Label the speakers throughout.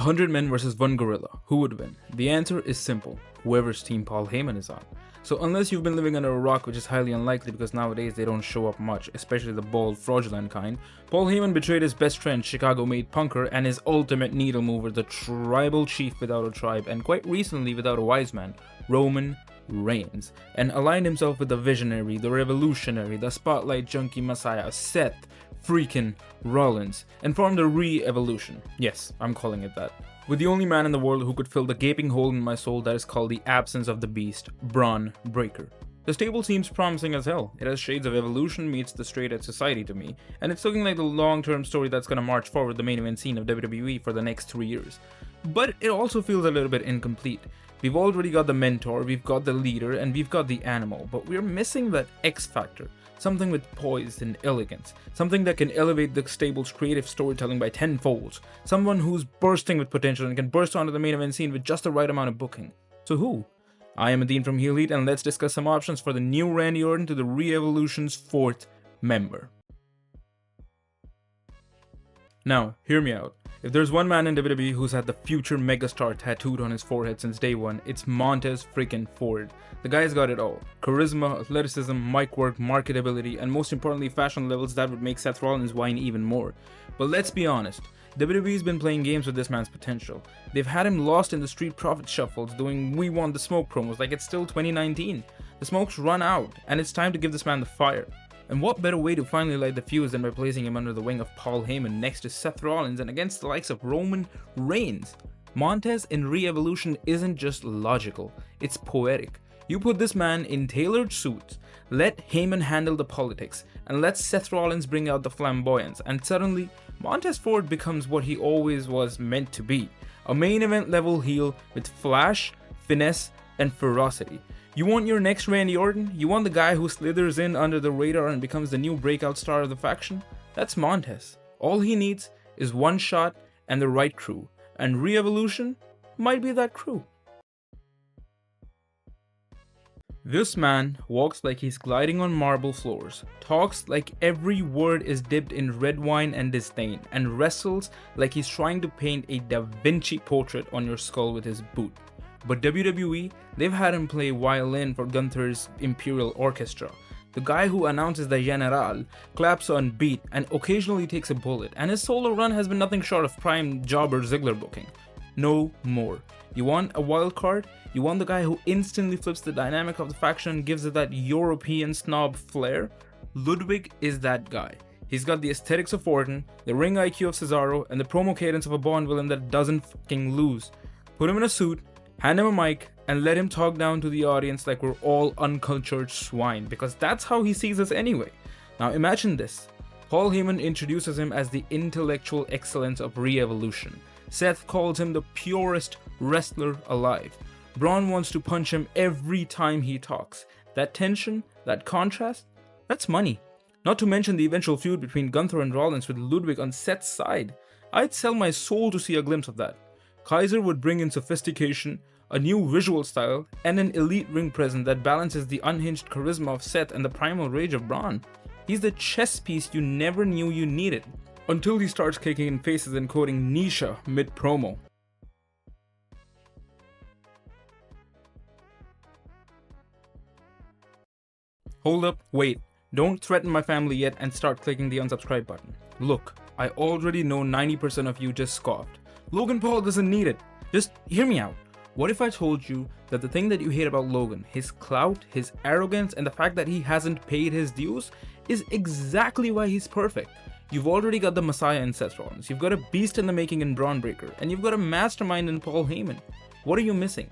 Speaker 1: 100 men versus 1 gorilla. Who would win? The answer is simple. Whoever's team Paul Heyman is on. So unless you've been living under a rock, which is highly unlikely because nowadays they don't show up much, especially the bald, fraudulent kind, Paul Heyman betrayed his best friend, Chicago-made punker, and his ultimate needle mover, the tribal chief without a tribe, and quite recently without a wise man, Roman Reigns, and aligned himself with the visionary, the revolutionary, the spotlight junkie messiah, Seth freaking Rollins, and formed a re-evolution. Yes, I'm calling it that. With the only man in the world who could fill the gaping hole in my soul that is called the absence of the beast, Bron Breakker. The stable seems promising as hell. It has shades of evolution meets the straight edge society to me, and it's looking like the long-term story that's gonna march forward the main event scene of WWE for the next 3 years. But it also feels a little bit incomplete. We've already got the mentor, we've got the leader, and we've got the animal, but we're missing that X factor. Something with poise and elegance, something that can elevate the stable's creative storytelling by tenfold, someone who's bursting with potential and can burst onto the main event scene with just the right amount of booking. So who? I am Adine from Heel Heat, and let's discuss some options for the new Randy Orton to the Re-Evolution's 4th member. Now, hear me out. If there's one man in WWE who's had the future megastar tattooed on his forehead since day one, it's Montes freaking Ford. The guy's got it all. Charisma, athleticism, mic work, marketability, and most importantly fashion levels that would make Seth Rollins whine even more. But let's be honest, WWE's been playing games with this man's potential. They've had him lost in the street profit shuffles doing "We Want the Smoke" promos like it's still 2019. The smoke's run out, and it's time to give this man the fire. And what better way to finally light the fuse than by placing him under the wing of Paul Heyman next to Seth Rollins and against the likes of Roman Reigns? Montez in Re-Evolution isn't just logical, it's poetic. You put this man in tailored suits, let Heyman handle the politics, and let Seth Rollins bring out the flamboyance, and suddenly Montes Ford becomes what he always was meant to be, a main event level heel with flash, finesse, and ferocity. You want your next Randy Orton? You want the guy who slithers in under the radar and becomes the new breakout star of the faction? That's Montez. All he needs is one shot and the right crew, and Re-Evolution might be that crew. This man walks like he's gliding on marble floors, talks like every word is dipped in red wine and disdain, and wrestles like he's trying to paint a Da Vinci portrait on your skull with his boot. But WWE, they've had him play violin for Gunther's Imperial Orchestra. The guy who announces the General, claps on beat, and occasionally takes a bullet, and his solo run has been nothing short of prime jobber Ziggler booking. No more. You want a wild card? You want the guy who instantly flips the dynamic of the faction and gives it that European snob flair? Ludwig is that guy. He's got the aesthetics of Orton, the ring IQ of Cesaro, and the promo cadence of a Bond villain that doesn't fucking lose. Put him in a suit, hand him a mic, and let him talk down to the audience like we're all uncultured swine, because that's how he sees us anyway. Now imagine this. Paul Heyman introduces him as the intellectual excellence of Re-Evolution. Seth calls him the purest wrestler alive. Bron wants to punch him every time he talks. That tension, that contrast, that's money. Not to mention the eventual feud between Gunther and Rollins with Ludwig on Seth's side. I'd sell my soul to see a glimpse of that. Kaiser would bring in sophistication, a new visual style, and an elite ring presence that balances the unhinged charisma of Seth and the primal rage of Bron. He's the chess piece you never knew you needed, until he starts kicking in faces and quoting Nisha mid-promo. Hold up, wait, don't threaten my family yet and start clicking the unsubscribe button. Look, I already know 90% of you just scoffed. Logan Paul doesn't need it. Just hear me out. What if I told you that the thing that you hate about Logan, his clout, his arrogance, and the fact that he hasn't paid his dues, is exactly why he's perfect? You've already got the Messiah in Seth Rollins, you've got a beast in the making in Bron Breakker, and you've got a mastermind in Paul Heyman. What are you missing?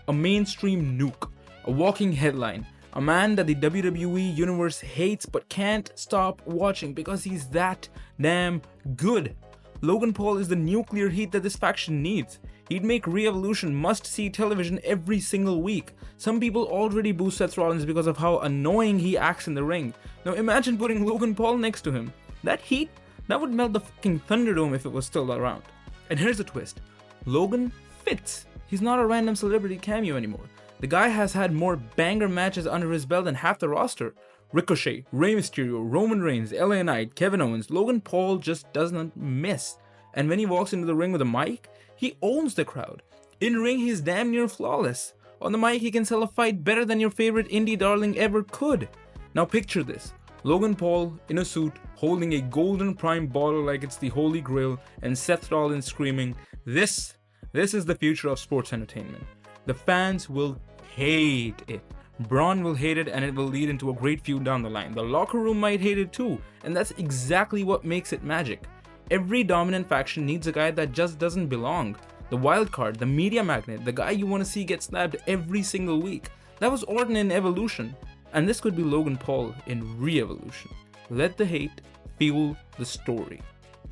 Speaker 1: A mainstream nuke, a walking headline, a man that the WWE universe hates but can't stop watching because he's that damn good. Logan Paul is the nuclear heat that this faction needs. He'd make Re-Evolution must-see television every single week. Some people already boo Seth Rollins because of how annoying he acts in the ring. Now imagine putting Logan Paul next to him. That heat, that would melt the fucking Thunderdome if it was still around. And here's the twist. Logan fits. He's not a random celebrity cameo anymore. The guy has had more banger matches under his belt than half the roster. Ricochet, Rey Mysterio, Roman Reigns, LA Knight, Kevin Owens, Logan Paul just doesn't miss. And when he walks into the ring with a mic, he owns the crowd. In ring, he's damn near flawless. On the mic, he can sell a fight better than your favorite indie darling ever could. Now picture this. Logan Paul in a suit, holding a golden prime bottle like it's the Holy Grail, and Seth Rollins screaming, This is the future of sports entertainment. The fans will hate it. Bron will hate it, and it will lead into a great feud down the line. The locker room might hate it too, and that's exactly what makes it magic. Every dominant faction needs a guy that just doesn't belong. The wild card, the media magnet, the guy you want to see get slapped every single week. That was Orton in Evolution, and this could be Logan Paul in Re-Evolution. Let the hate fuel the story.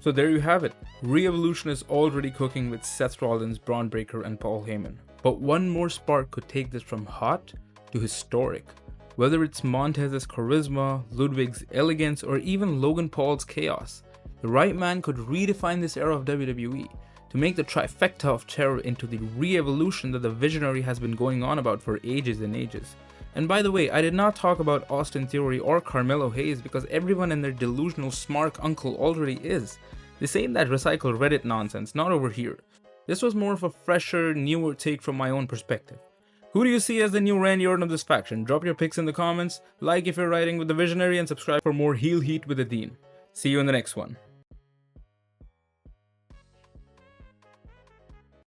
Speaker 1: So there you have it. Re-Evolution is already cooking with Seth Rollins, Bron Breakker, and Paul Heyman. But one more spark could take this from hot to historic. Whether it's Montez's charisma, Ludwig's elegance, or even Logan Paul's chaos, the right man could redefine this era of WWE to make the trifecta of terror into the re-evolution that the visionary has been going on about for ages and ages. And by the way, I did not talk about Austin Theory or Carmelo Hayes because everyone and their delusional smart uncle already is. This ain't that recycled Reddit nonsense, not over here. This was more of a fresher, newer take from my own perspective. Who do you see as the new Randy Orton of this faction? Drop your picks in the comments, like if you're riding with the visionary, and subscribe for more heel heat with the Dean. See you in the next one.